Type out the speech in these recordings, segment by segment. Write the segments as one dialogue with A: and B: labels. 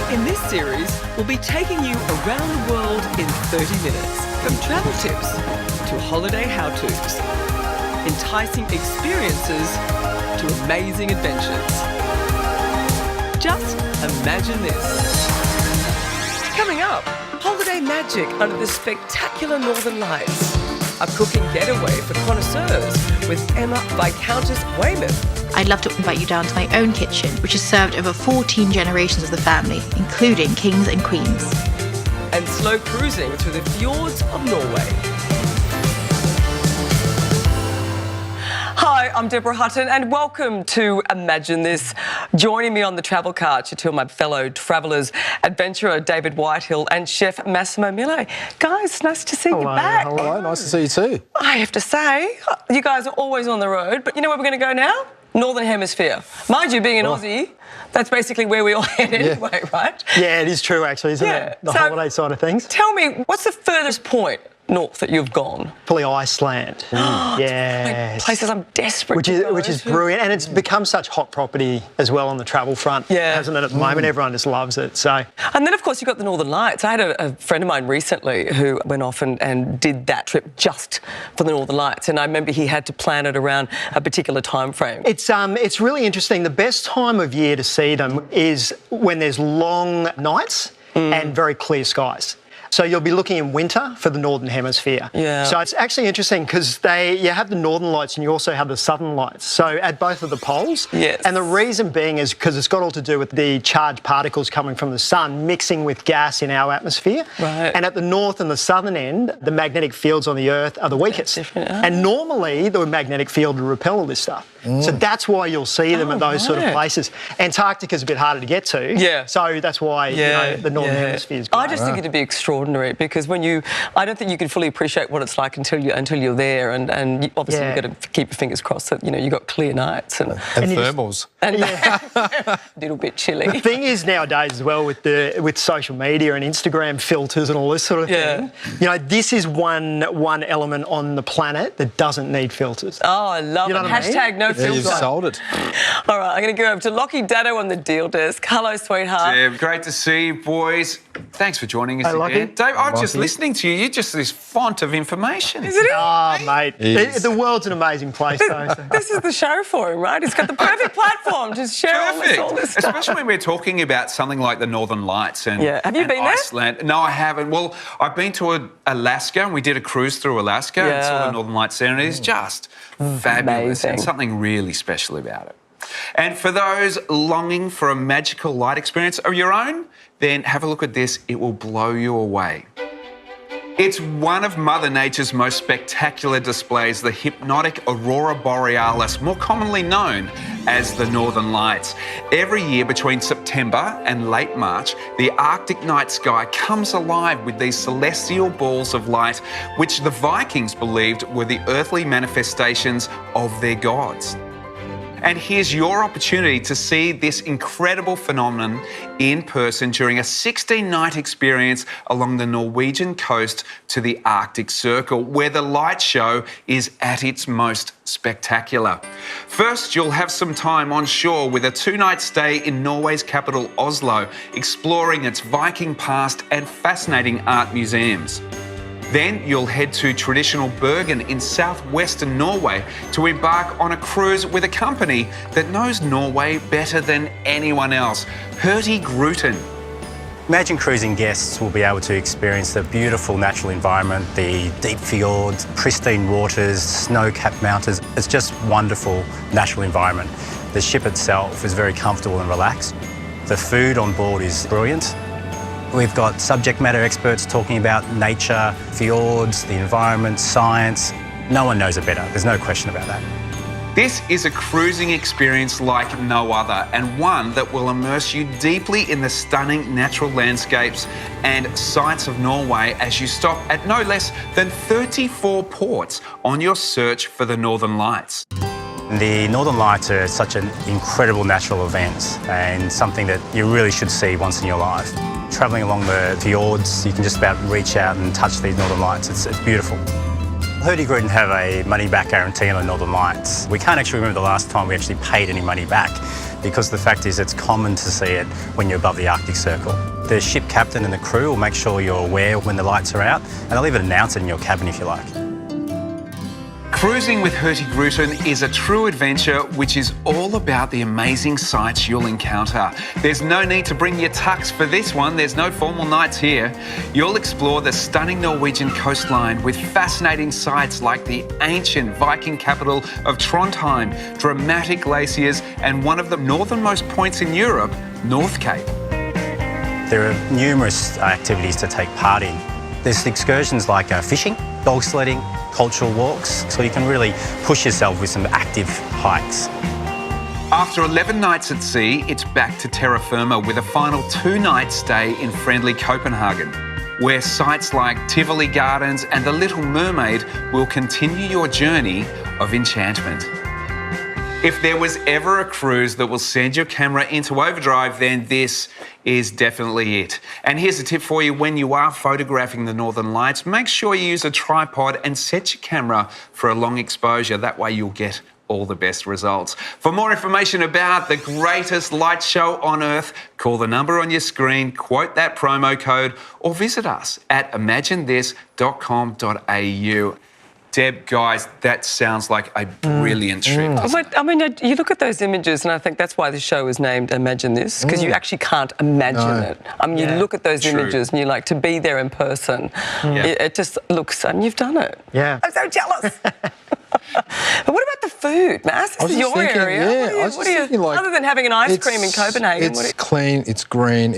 A: In this series, we'll be taking you around the world in 30 minutes. From travel tips to holiday how-tos, enticing experiences to amazing adventures. Just imagine this. Coming up, holiday magic under the spectacular Northern Lights. A cooking getaway for connoisseurs with Emma Viscountess Weymouth.
B: I'd love to invite you down to my own kitchen, which has served over 14 generations of the family, including kings and queens.
A: And slow cruising through the fjords of Norway. Hi, I'm Deborah Hutton and welcome to Imagine This. Joining me on the travel couch are two of my fellow travellers, adventurer David Whitehill and chef Massimo Mille. Guys, nice to see you back.
C: Hello, nice to see you too.
A: I have to say, you guys are always on the road, but you know where we're going to go now? Northern Hemisphere. Mind you, being an Aussie, that's basically where we all head anyway, right?
C: Yeah, it is true actually, isn't it? The holiday side of things.
A: Tell me, what's the furthest point north that you've gone?
C: Probably Iceland. Yeah.
A: Places I'm desperate
C: which is brilliant, and it's become such hot property as well on the travel front, hasn't it, at the moment? Everyone just loves it. So.
A: And then, of course, you've got the Northern Lights. I had a friend of mine recently who went off and did that trip just for the Northern Lights, and I remember he had to plan it around a particular time frame.
C: It's really interesting. The best time of year to see them is when there's long nights and very clear skies. So you'll be looking in winter for the Northern Hemisphere. Yeah. So it's actually interesting because you have the Northern Lights and you also have the Southern Lights. So at both of the poles.
A: Yes.
C: And the reason being is because it's got all to do with the charged particles coming from the sun mixing with gas in our atmosphere. Right. And at the north and the southern end, the magnetic fields on the Earth are the weakest. And normally the magnetic field will repel all this stuff. So that's why you'll see them at those sort of places. Antarctica's a bit harder to get to. Yeah. So that's why the Northern Hemisphere is great.
A: I just think it'd be extraordinary because I don't think you can fully appreciate what it's like until you're there, and obviously you've got to keep your fingers crossed that you've got clear nights and
C: thermals.
A: A little bit chilly.
C: The thing is nowadays as well with social media and Instagram filters and all this sort of thing. This is one element on the planet that doesn't need filters.
A: Oh, I love it. Hashtag no filter.
C: You've sold it.
A: All right, I'm going to go over to Lockie Dado on the deal desk. Hello, sweetheart.
D: Deb, great to see you, boys. Thanks for joining us again. Dave, I'm just listening to you. You're just this font of information.
A: Isn't it?
C: Oh, mate. The world's an amazing place, though.
A: This is the show for him, right? He's got the perfect platform to share all this stuff.
D: Especially when we're talking about something like the Northern Lights and
A: Have you been
D: Iceland. No, I haven't. Well, I've been to Alaska and we did a cruise through Alaska and saw the Northern Lights there, and it is just fabulous and something really special about it. And for those longing for a magical light experience of your own, then have a look at this. It will blow you away. It's one of Mother Nature's most spectacular displays, the hypnotic Aurora Borealis, more commonly known as the Northern Lights. Every year between September and late March, the Arctic night sky comes alive with these celestial balls of light, which the Vikings believed were the earthly manifestations of their gods. And here's your opportunity to see this incredible phenomenon in person during a 16-night experience along the Norwegian coast to the Arctic Circle, where the light show is at its most spectacular. First, you'll have some time on shore with a 2-night stay in Norway's capital, Oslo, exploring its Viking past and fascinating art museums. Then you'll head to traditional Bergen in southwestern Norway to embark on a cruise with a company that knows Norway better than anyone else, Hurtigruten.
E: Imagine cruising guests will be able to experience the beautiful natural environment, the deep fjords, pristine waters, snow-capped mountains. It's just wonderful natural environment. The ship itself is very comfortable and relaxed. The food on board is brilliant. We've got subject matter experts talking about nature, fjords, the environment, science. No one knows it better. There's no question about that.
D: This is a cruising experience like no other, and one that will immerse you deeply in the stunning natural landscapes and sights of Norway as you stop at no less than 34 ports on your search for the Northern Lights.
E: The Northern Lights are such an incredible natural event and something that you really should see once in your life. Travelling along the fjords, you can just about reach out and touch these Northern Lights. It's beautiful. Hurtigruten have a money-back guarantee on the Northern Lights. We can't actually remember the last time we actually paid any money back because the fact is it's common to see it when you're above the Arctic Circle. The ship captain and the crew will make sure you're aware when the lights are out, and they'll even announce it in your cabin if you like.
D: Cruising with Hurtigruten is a true adventure which is all about the amazing sights you'll encounter. There's no need to bring your tux for this one, there's no formal nights here. You'll explore the stunning Norwegian coastline with fascinating sights like the ancient Viking capital of Trondheim, dramatic glaciers and one of the northernmost points in Europe, North Cape.
E: There are numerous activities to take part in. There's excursions like fishing, dog sledding, cultural walks, so you can really push yourself with some active hikes.
D: After 11 nights at sea, it's back to terra firma with a final 2-night stay in friendly Copenhagen, where sites like Tivoli Gardens and the Little Mermaid will continue your journey of enchantment. If there was ever a cruise that will send your camera into overdrive, then this is definitely it. And here's a tip for you: when you are photographing the Northern Lights, make sure you use a tripod and set your camera for a long exposure. That way you'll get all the best results. For more information about the greatest light show on Earth, call the number on your screen, quote that promo code, or visit us at imaginethis.com.au. Deb, guys, that sounds like a brilliant trip.
A: I mean, you look at those images and I think that's why the show is named Imagine This, because you actually can't imagine it. I mean, you look at those images and you're like, to be there in person, it just looks, and you've done it.
C: Yeah.
A: I'm so jealous. But what about the food, Mass? This is your area. Other than having an ice cream in Copenhagen.
F: It's clean, it's green,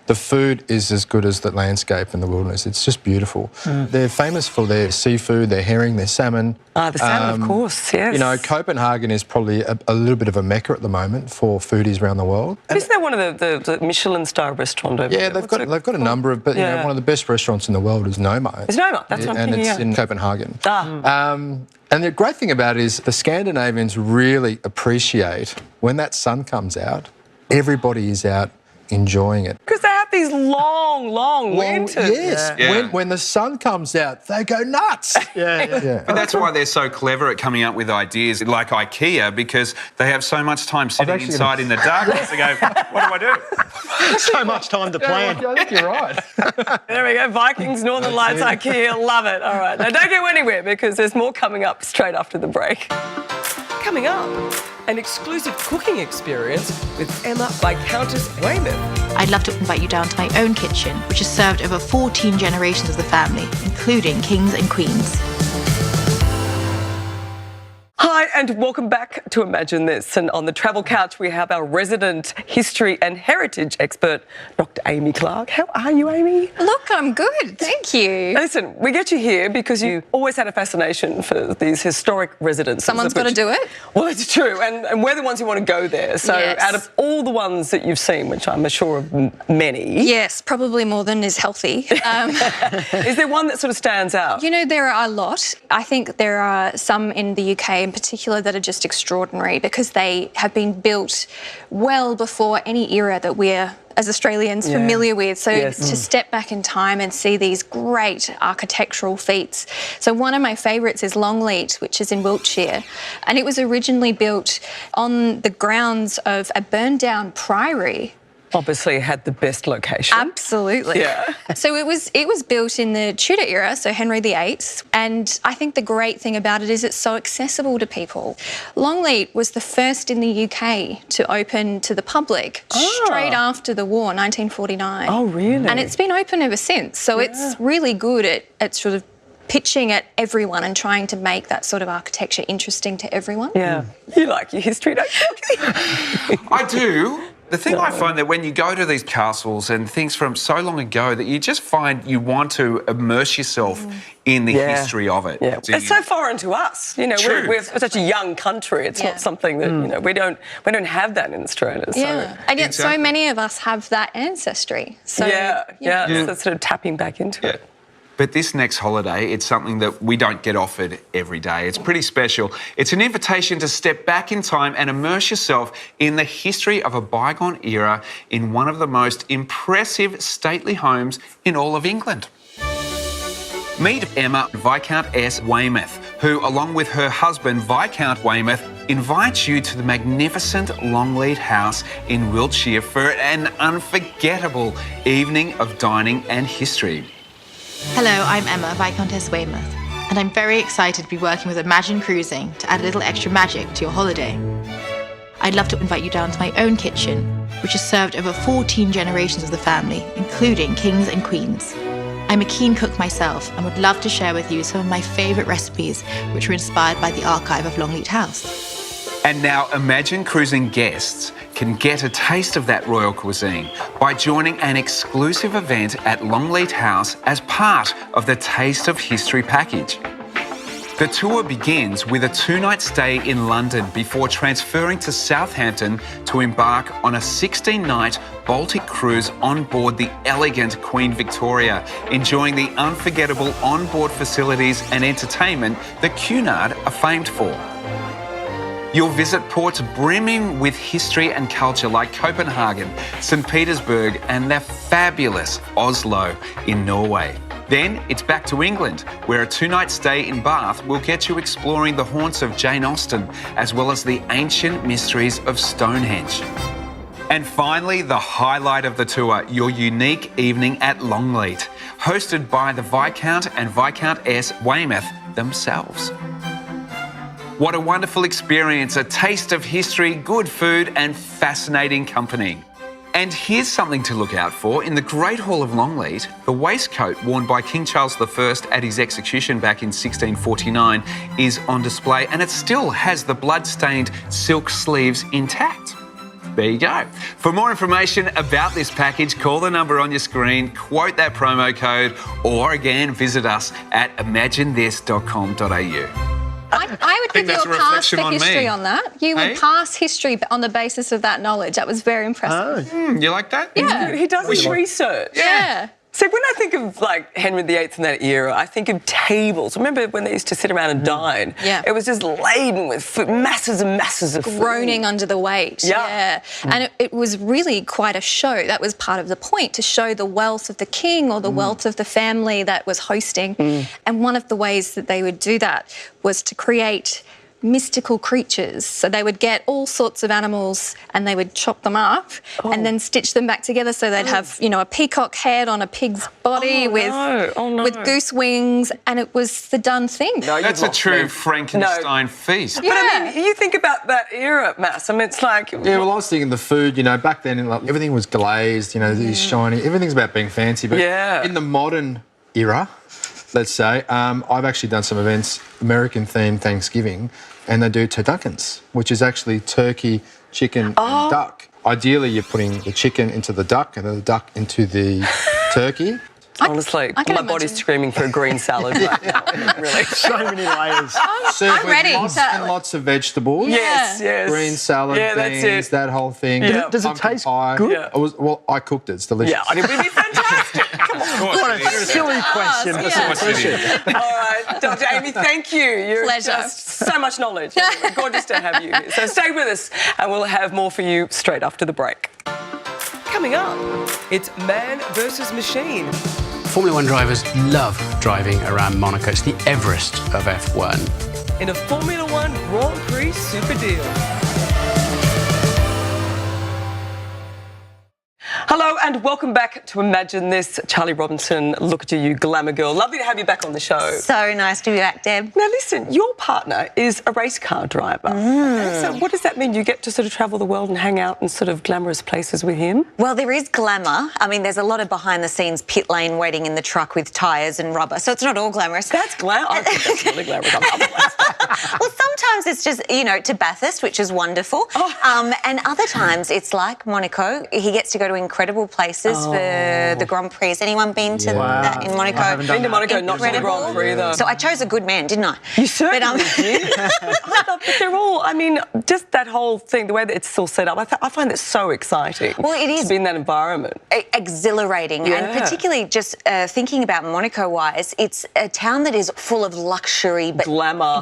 F: the food is as good as the landscape and the wilderness. It's just beautiful. They're famous for their seafood, their herring, their salmon.
A: The salmon, of course, yes.
F: You know, Copenhagen is probably a little bit of a mecca at the moment for foodies around the world.
A: Isn't there one of the Michelin star restaurant over there?
F: They've got a number of, but you know, one of the best restaurants in the world is Noma.
A: It's Noma, that's what I'm thinking,
F: and it's in Copenhagen. And the great thing about it is the Scandinavians really appreciate when that sun comes out, everybody is out enjoying it.
A: Because they have these long winters.
F: Yes.
D: Yeah.
F: When the sun comes out, they go nuts.
D: But that's why they're so clever at coming up with ideas like IKEA, because they have so much time sitting inside in the darkness to go, what do I do?
C: So much time to plan.
F: I think you're right.
A: There we go, Vikings, Northern Lights, IKEA, love it. All right, now don't go anywhere because there's more coming up straight after the break. Coming up, an exclusive cooking experience with Emma Viscountess Weymouth.
B: I'd love to invite you down to my own kitchen, which has served over 14 generations of the family, including kings and queens.
A: Hi and welcome back to Imagine This. And on the travel couch we have our resident history and heritage expert, Dr. Amy Clark. How are you, Amy?
G: Look, I'm good, thank you.
A: Listen, we get you here because you always had a fascination for these historic residences.
G: Someone's got to do it.
A: Well, it's true, and we're the ones who want to go there. So out of all the ones that you've seen, which I'm sure of many...
G: Yes, probably more than is healthy.
A: Is there one that sort of stands out?
G: You know, there are a lot. I think there are some in the UK in particular that are just extraordinary because they have been built well before any era that we're, as Australians, familiar with. So to step back in time and see these great architectural feats. So one of my favourites is Longleat, which is in Wiltshire, and it was originally built on the grounds of a burned down priory.
A: Obviously had the best location.
G: Absolutely.
A: Yeah.
G: So it was built in the Tudor era, so Henry VIII, and I think the great thing about it is it's so accessible to people. Longleat was the first in the UK to open to the public straight after the war, 1949.
A: Oh, really?
G: And it's been open ever since, so it's really good at sort of pitching at everyone and trying to make that sort of architecture interesting to everyone.
A: Yeah. You like your history, don't you?
D: I do. The thing I find that when you go to these castles and things from so long ago that you just find you want to immerse yourself in the history of it.
A: Yeah. It's so foreign to us. You know, we're such a young country. It's not something that, you know, we don't have that in Australia.
G: Yeah.
A: So.
G: And yet so many of us have that ancestry. So
A: it's sort of tapping back into it.
D: But this next holiday, it's something that we don't get offered every day. It's pretty special. It's an invitation to step back in time and immerse yourself in the history of a bygone era in one of the most impressive stately homes in all of England. Meet Emma Viscountess Weymouth, who, along with her husband Viscount Weymouth, invites you to the magnificent Longleat House in Wiltshire for an unforgettable evening of dining and history.
B: Hello, I'm Emma, Viscountess Weymouth, and I'm very excited to be working with Imagine Cruising to add a little extra magic to your holiday. I'd love to invite you down to my own kitchen, which has served over 14 generations of the family, including kings and queens. I'm a keen cook myself and would love to share with you some of my favourite recipes which were inspired by the archive of Longleat House.
D: And now Imagine Cruising guests can get a taste of that royal cuisine by joining an exclusive event at Longleat House as part of the Taste of History package. The tour begins with a 2-night stay in London before transferring to Southampton to embark on a 16-night Baltic cruise on board the elegant Queen Victoria, enjoying the unforgettable onboard facilities and entertainment that Cunard are famed for. You'll visit ports brimming with history and culture like Copenhagen, St. Petersburg, and the fabulous Oslo in Norway. Then it's back to England, where a 2-night stay in Bath will get you exploring the haunts of Jane Austen, as well as the ancient mysteries of Stonehenge. And finally, the highlight of the tour, your unique evening at Longleat, hosted by the Viscount and Viscountess Weymouth themselves. What a wonderful experience, a taste of history, good food and fascinating company. And here's something to look out for. In the Great Hall of Longleat, the waistcoat worn by King Charles I at his execution back in 1649 is on display, and it still has the blood-stained silk sleeves intact. There you go. For more information about this package, call the number on your screen, quote that promo code, or again, visit us at imaginethis.com.au.
G: I would give you a pass for history on that. You would pass history on the basis of that knowledge. That was very impressive.
D: You like that?
G: Yeah.
H: He does his research.
G: Yeah.
H: So when I think of like Henry VIII in that era, I think of tables. Remember when they used to sit around and dine?
G: Yeah.
H: It was just laden with food, masses and masses of
G: Groaning
H: food.
G: under the weight.
H: Yeah.
G: And it was really quite a show. That was part of the point, to show the wealth of the king or the wealth of the family that was hosting. And one of the ways that they would do that was to create mystical creatures. So they would get all sorts of animals and they would chop them up and then stitch them back together, so they'd have, you know, a peacock head on a pig's body with goose wings, and it was the done thing.
H: No,
D: that's a true Frankenstein feast.
H: But I mean, you think about that era, Mass. I mean, it's like...
F: Yeah, well, I was thinking the food, you know, back then, like, everything was glazed, you know, these shiny, everything's about being fancy. But in the modern era, let's say, I've actually done some events, American-themed Thanksgiving, and they do turduckens, which is actually turkey, chicken and duck. Ideally, you're putting the chicken into the duck and then the duck into the turkey.
H: Honestly, my body's screaming for a green salad right now. Really.
C: So many layers.
B: I'm ready.
F: Lots and lots of vegetables.
H: Yes.
F: Green salad, beans, that whole thing.
H: Yeah.
C: Does it taste good?
H: Yeah.
F: I cooked it. It's delicious.
H: Yeah, it would be fantastic. Come on.
C: What a silly question.
H: All right, Dr. Amy, thank you. You're just so much knowledge. Gorgeous to have you here. So stay with us and we'll have more for you straight after the break.
A: Coming up, it's man versus machine.
I: Formula One drivers love driving around Monaco. It's the Everest of F1.
A: In a Formula One Grand Prix Super Deal.
H: Hello and welcome back to Imagine This. Charlie Robinson, look at you, glamour girl. Lovely to have you back on the show.
J: So nice to be back, Deb.
H: Now listen, your partner is a race car driver. So what does that mean? You get to sort of travel the world and hang out in sort of glamorous places with him?
J: Well, there is glamour. I mean, there's a lot of behind-the-scenes pit lane waiting in the truck with tyres and rubber, so it's not all glamorous.
H: That's glamorous. I think that's really glamorous.
J: Well, sometimes it's just, you know, to Bathurst, which is wonderful. And other times it's like Monaco. He gets to go to incredible places for the Grand Prix. Has anyone been to that in Monaco?
C: I haven't done
H: Been to Monaco, not to the Grand Prix though.
J: So I chose a good man, didn't I?
H: You certainly did. But they're all, I mean, just that whole thing, the way that it's all set up, I find it so exciting.
J: Well, it is.
H: To be in that environment.
J: Exhilarating.
H: Yeah.
J: And particularly just thinking about Monaco-wise, it's a town that is full of luxury, but glamour,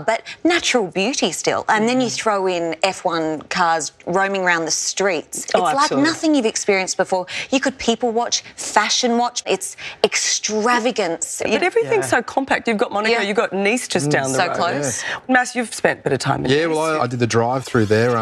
J: but natural beauty still. And then you throw in F1 cars roaming around the streets. It's like nothing you've experienced experienced before. You could people watch, fashion watch. It's extravagance.
H: But everything's so compact. You've got Monaco, you've got Nice just down the road.
J: So close.
H: Mass, you've spent a bit of time in Nice.
F: Yeah, well, I did the drive-through there.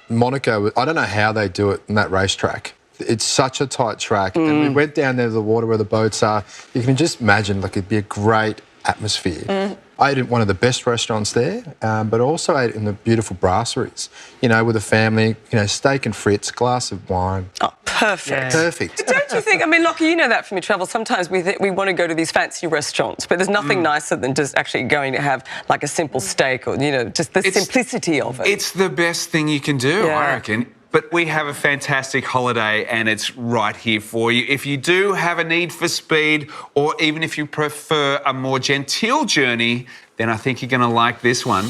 F: Monaco, I don't know how they do it in that racetrack. It's such a tight track. And we went down there to the water where the boats are. You can just imagine, like, it'd be a great atmosphere. I ate at one of the best restaurants there, but also ate in the beautiful brasseries, you know, with a family, you know, steak and frites, glass of wine.
H: Oh, perfect.
F: Perfect.
H: Don't you think, I mean, Lockie, you know that from your travel, sometimes we want to go to these fancy restaurants, but there's nothing nicer than just actually going to have like a simple steak or, you know, just the simplicity of it.
D: It's the best thing you can do, I reckon. But we have a fantastic holiday and it's right here for you. If you do have a need for speed, or even if you prefer a more genteel journey, then I think you're going to like this one.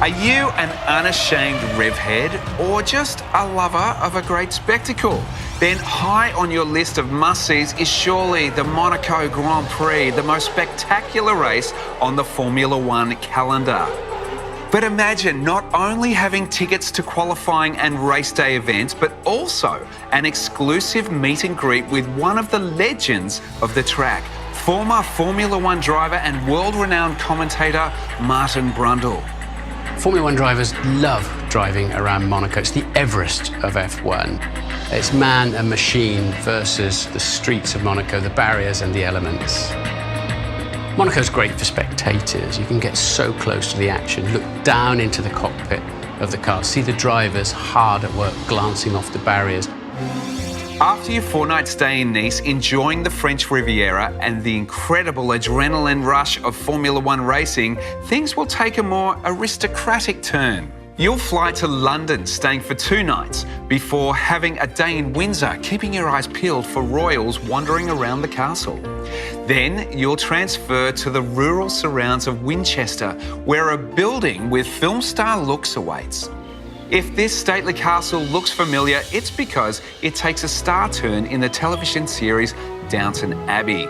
D: Are you an unashamed rev head or just a lover of a great spectacle? Then high on your list of must-sees is surely the Monaco Grand Prix, the most spectacular race on the Formula One calendar. But imagine not only having tickets to qualifying and race day events, but also an exclusive meet and greet with one of the legends of the track, former Formula One driver and world-renowned commentator Martin Brundle.
I: Formula One drivers love driving around Monaco. It's the Everest of F1. It's man and machine versus the streets of Monaco, the barriers and the elements. Monaco's great for spectators. You can get so close to the action, look down into the cockpit of the car, see the drivers hard at work, glancing off the barriers.
D: After your 4-night stay in Nice, enjoying the French Riviera and the incredible adrenaline rush of Formula One racing, things will take a more aristocratic turn. You'll fly to London, staying for 2 nights, before having a day in Windsor, keeping your eyes peeled for royals wandering around the castle. Then you'll transfer to the rural surrounds of Winchester, where a building with film star looks awaits. If this stately castle looks familiar, it's because it takes a star turn in the television series Downton Abbey.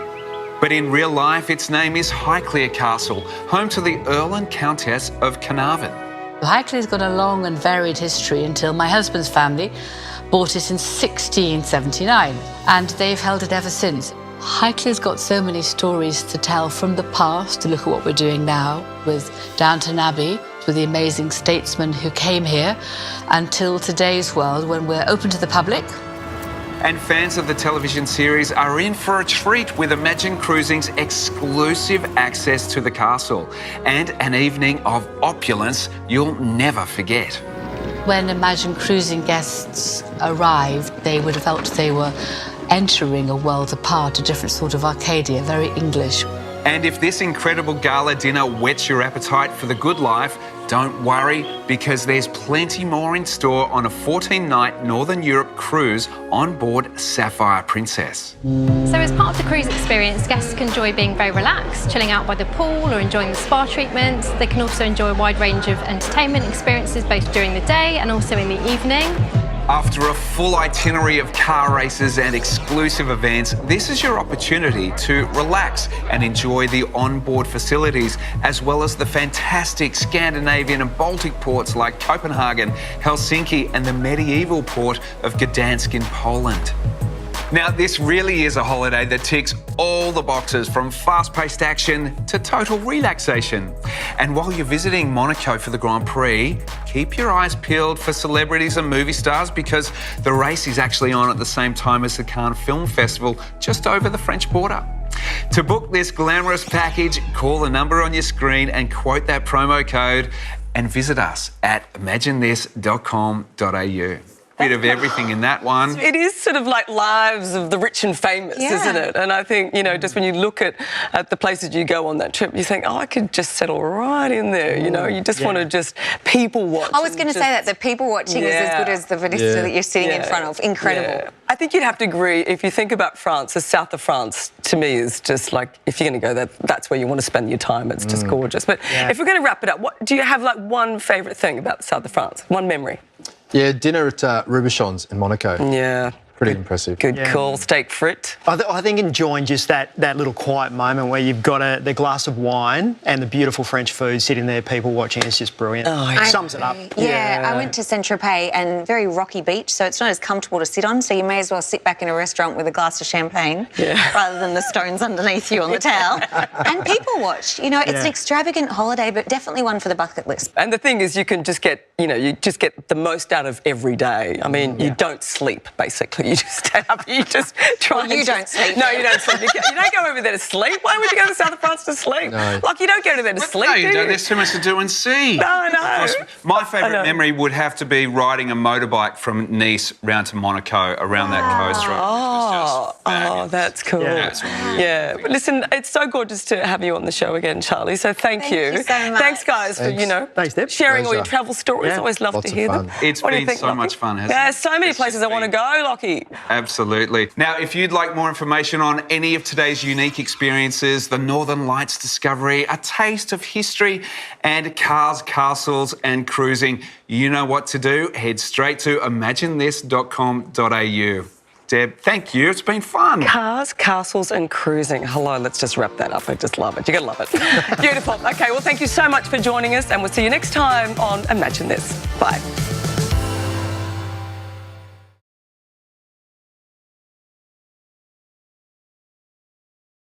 D: But in real life, its name is Highclere Castle, home to the Earl and Countess of Carnarvon.
K: Highclere's got a long and varied history until my husband's family bought it in 1679, and they've held it ever since. Highclere's got so many stories to tell from the past to look at what we're doing now with Downton Abbey, with the amazing statesmen who came here, until today's world when we're open to the public.
D: And fans of the television series are in for a treat with Imagine Cruising's exclusive access to the castle and an evening of opulence you'll never forget.
K: When Imagine Cruising guests arrived, they would have felt they were entering a world apart, a different sort of Arcadia, very English.
D: And if this incredible gala dinner whets your appetite for the good life, don't worry, because there's plenty more in store on a 14-night Northern Europe cruise on board Sapphire Princess.
L: So as part of the cruise experience, guests can enjoy being very relaxed, chilling out by the pool or enjoying the spa treatments. They can also enjoy a wide range of entertainment experiences both during the day and also in the evening.
D: After a full itinerary of car races and exclusive events, this is your opportunity to relax and enjoy the onboard facilities, as well as the fantastic Scandinavian and Baltic ports like Copenhagen, Helsinki, and the medieval port of Gdansk in Poland. Now, this really is a holiday that ticks all the boxes, from fast-paced action to total relaxation. And while you're visiting Monaco for the Grand Prix, keep your eyes peeled for celebrities and movie stars, because the race is actually on at the same time as the Cannes Film Festival, just over the French border. To book this glamorous package, call the number on your screen and quote that promo code, and visit us at imaginethis.com.au. Bit of everything in that one.
H: It is sort of like lives of the rich and famous, isn't it? And I think, you know, just when you look at the places you go on that trip, you think, oh, I could just settle right in there, you know? You just want to just people watch.
J: I was going to say that the people watching is as good as the vista that you're sitting in front of. Incredible.
H: I think you'd have to agree, if you think about France, the south of France, to me, is just like, if you're going to go there, that's where you want to spend your time. It's just gorgeous. But if we're going to wrap it up, what do you have, like, one favourite thing about the south of France? One memory?
F: Yeah, dinner at Robuchon's in Monaco.
H: Yeah.
F: Pretty impressive.
H: Good call, steak frit.
C: I think enjoying just that little quiet moment where you've got the glass of wine and the beautiful French food sitting there, people watching, it's just brilliant. It sums it up.
J: Yeah, I went to Saint-Tropez and very rocky beach, so it's not as comfortable to sit on, so you may as well sit back in a restaurant with a glass of champagne rather than the stones underneath you on the towel. And people watch. You know, it's an extravagant holiday, but definitely one for the bucket list.
H: And the thing is, you can just get, you just get the most out of every day. I mean, you don't sleep, basically. You just stay up, you just try
J: Well, you don't sleep.
H: No, you don't sleep. You don't go over there to sleep. Why would you go to the south of France to sleep?
F: No.
H: Like, you don't go to there to sleep,
D: No, you
H: do
D: don't.
H: you?
D: There's too much to do and see.
H: No.
D: My favourite memory would have to be riding a motorbike from Nice round to Monaco, around that coast road.
H: Oh, that's cool.
D: Yeah,
H: but listen, it's so gorgeous to have you on the show again, Charlie. So thank you.
J: Thank you so much.
H: Thanks, guys, for
C: Thanks, Deb.
H: sharing all your travel stories. Always love
F: Lots
H: to
F: of
H: hear
F: fun.
H: them.
D: It's
H: What do you
D: been
H: think,
D: so
H: Lockie?
D: much fun, hasn't it?
H: There's so many places I want to go, Lockie.
D: Absolutely. Now, if you'd like more information on any of today's unique experiences, the Northern Lights discovery, a taste of history, and cars, castles, and cruising, you know what to do. Head straight to imaginethis.com.au. Deb, thank you. It's been fun.
H: Cars, castles, and cruising. Hello, let's just wrap that up. I just love it. You're going to love it. Beautiful. Okay, well, thank you so much for joining us, and we'll see you next time on Imagine This. Bye.